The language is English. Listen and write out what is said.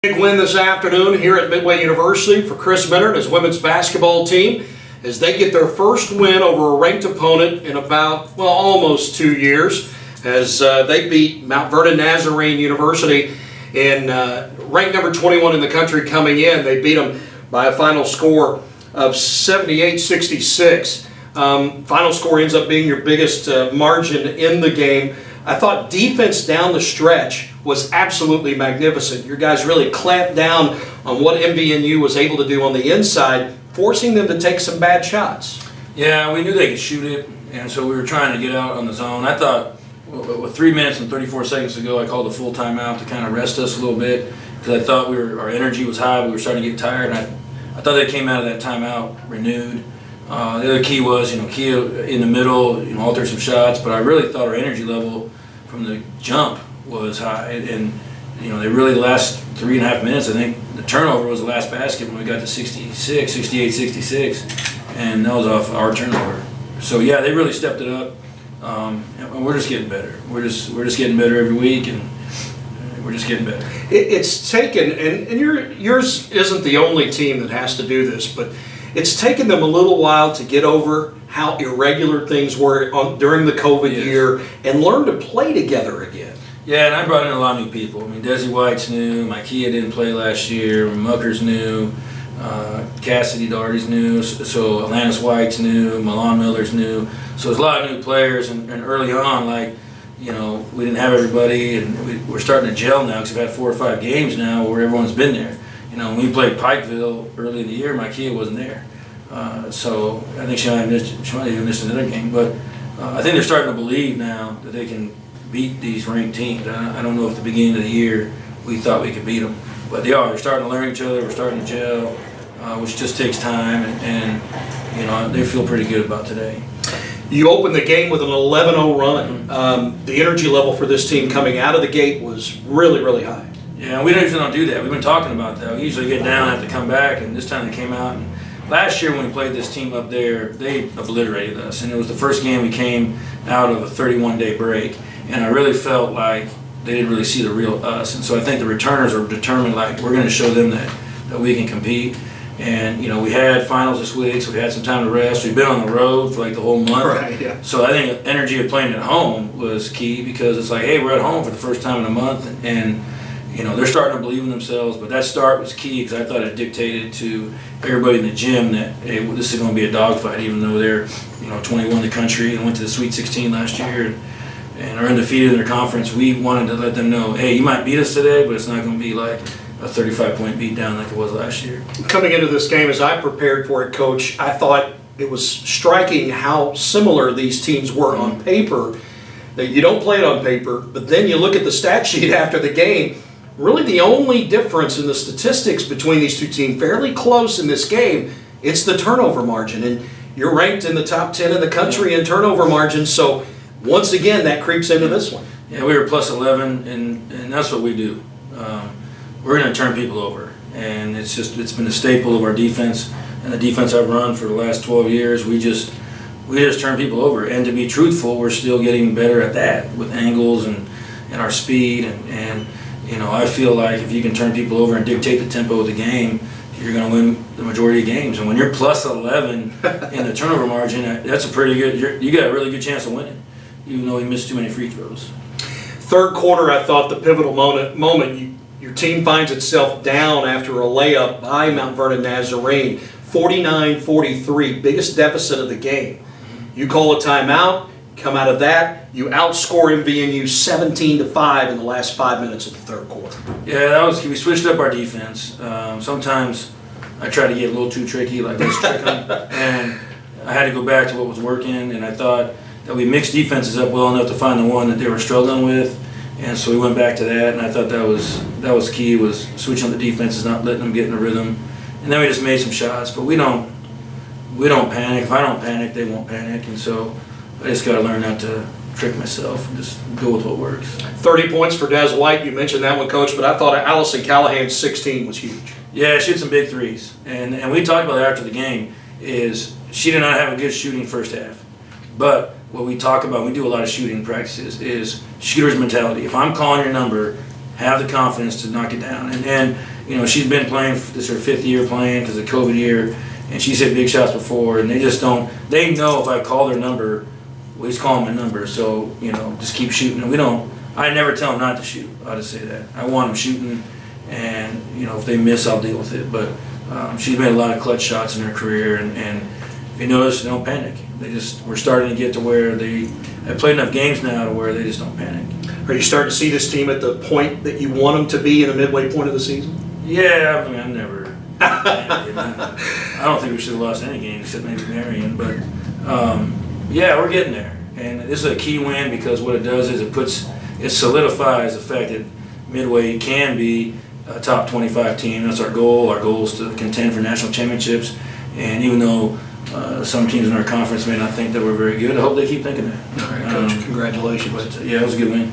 Big win this afternoon here at Midway University for Chris Minner and his women's basketball team as they get their first win over a ranked opponent in about, well, almost 2 years as they beat Mount Vernon Nazarene University in ranked number 21 in the country coming in. They beat them by a final score of 78-66. Final score ends up being your biggest margin in the game. I thought defense down the stretch was absolutely magnificent. Your guys really clamped down on what MVNU was able to do on the inside, forcing them to take some bad shots. Yeah, we knew they could shoot it, and so we were trying to get out on the zone. I thought, with 3 minutes and 34 seconds to go, I called a full timeout to kind of rest us a little bit because I thought our energy was high. We were starting to get tired, and I thought they came out of that timeout renewed. The other key was, Kia in the middle, alter some shots, but I really thought our energy level from the jump was high, and they really, the last 3.5 minutes, I think the turnover was the last basket when we got to 68-66, and that was off our turnover. So yeah, they really stepped it up, and we're just getting better. We're just getting better every week, and we're just getting better. It's taken, and yours isn't the only team that has to do this, but it's taken them a little while to get over how irregular things were during the COVID year and learn to play together again. Yeah, and I brought in a lot of new people. I mean, Desi White's new, Micaiah didn't play last year, Mucker's new, Cassidy Doherty's new, so Alanis White's new, Milan Miller's new. So there's a lot of new players, and early on, we didn't have everybody, and we're starting to gel now because we've had 4 or 5 games now where everyone's been there. When we played Pikeville early in the year, Micaiah wasn't there. So I think she might have even missed another game. But I think they're starting to believe now that they can beat these ranked teams. I don't know if at the beginning of the year we thought we could beat them. But they are. They're starting to learn each other. We're starting to gel, which just takes time. And they feel pretty good about today. You opened the game with an 11-0 run. The energy level for this team coming out of the gate was really, really high. Yeah, we usually don't do that. We've been talking about that. We usually get down, have to come back, and this time they came out. And last year when we played this team up there, they obliterated us, and it was the first game we came out of a 31-day break, and I really felt like they didn't really see the real us. And so I think the returners are determined, we're going to show them that we can compete. And we had finals this week, so we had some time to rest. We've been on the road for the whole month. Right, yeah. So I think energy of playing at home was key because it's hey, we're at home for the first time in a month, and they're starting to believe in themselves, but that start was key because I thought it dictated to everybody in the gym that, hey, this is going to be a dogfight, even though they're 21 in the country and went to the Sweet 16 last year and are undefeated in their conference. We wanted to let them know, hey, you might beat us today, but it's not going to be like a 35-point beatdown like it was last year. Coming into this game, as I prepared for it, Coach, I thought it was striking how similar these teams were on paper. That you don't play it on paper, but then you look at the stat sheet after the game. Really the only difference in the statistics between these two teams, fairly close in this game, it's the turnover margin. And you're ranked in the top 10 in the country in turnover margin, so once again that creeps into this one. Yeah, we were plus 11, and that's what we do. We're going to turn people over, and it's been a staple of our defense and the defense I've run for the last 12 years. We just turn people over, and to be truthful, we're still getting better at that with angles and our speed and I feel like if you can turn people over and dictate the tempo of the game, you're going to win the majority of games. And when you're plus 11 in the turnover margin, that's a pretty good. You got a really good chance of winning, even though you missed too many free throws. Third quarter, I thought the pivotal moment. Your team finds itself down after a layup by Mount Vernon Nazarene, 49-43, biggest deficit of the game. You call a timeout. Come out of that, you outscore MVNU 17-5 in the last 5 minutes of the third quarter. Yeah, we switched up our defense. Sometimes I try to get a little too tricky, like let's trick them, and I had to go back to what was working. And I thought that we mixed defenses up well enough to find the one that they were struggling with, and so we went back to that. And I thought that was key, was switching on the defenses, not letting them get in a rhythm. And then we just made some shots, but we don't panic. If I don't panic, they won't panic, and so I just got to learn not to trick myself and just go with what works. 30 points for Des White. You mentioned that one, Coach, but I thought Allison Callahan's 16 was huge. Yeah, she had some big threes. And we talked about it after the game, is she did not have a good shooting first half. But what we talk about, we do a lot of shooting practices, is shooter's mentality. If I'm calling your number, have the confidence to knock it down. And you know, she's been playing, this is her 5th year playing because of COVID year, and she's hit big shots before, and they just don't, they know if I call their number, well, he's calling my number, so, you know, just keep shooting. And I never tell them not to shoot, I'll just say that. I want them shooting, and, you know, if they miss, I'll deal with it. But she's made a lot of clutch shots in her career, and if you notice, they don't panic. We're starting to get to where I've played enough games now to where they just don't panic. Are you starting to see this team at the point that you want them to be in the midway point of the season? Yeah, I mean, I'm never. I don't think we should have lost any game except maybe Marion, but yeah, we're getting there. And this is a key win because what it does is it solidifies the fact that Midway can be a top 25 team. That's our goal. Our goal is to contend for national championships. And even though some teams in our conference may not think that we're very good, I hope they keep thinking that. All right, Coach, congratulations. But yeah, it was a good win.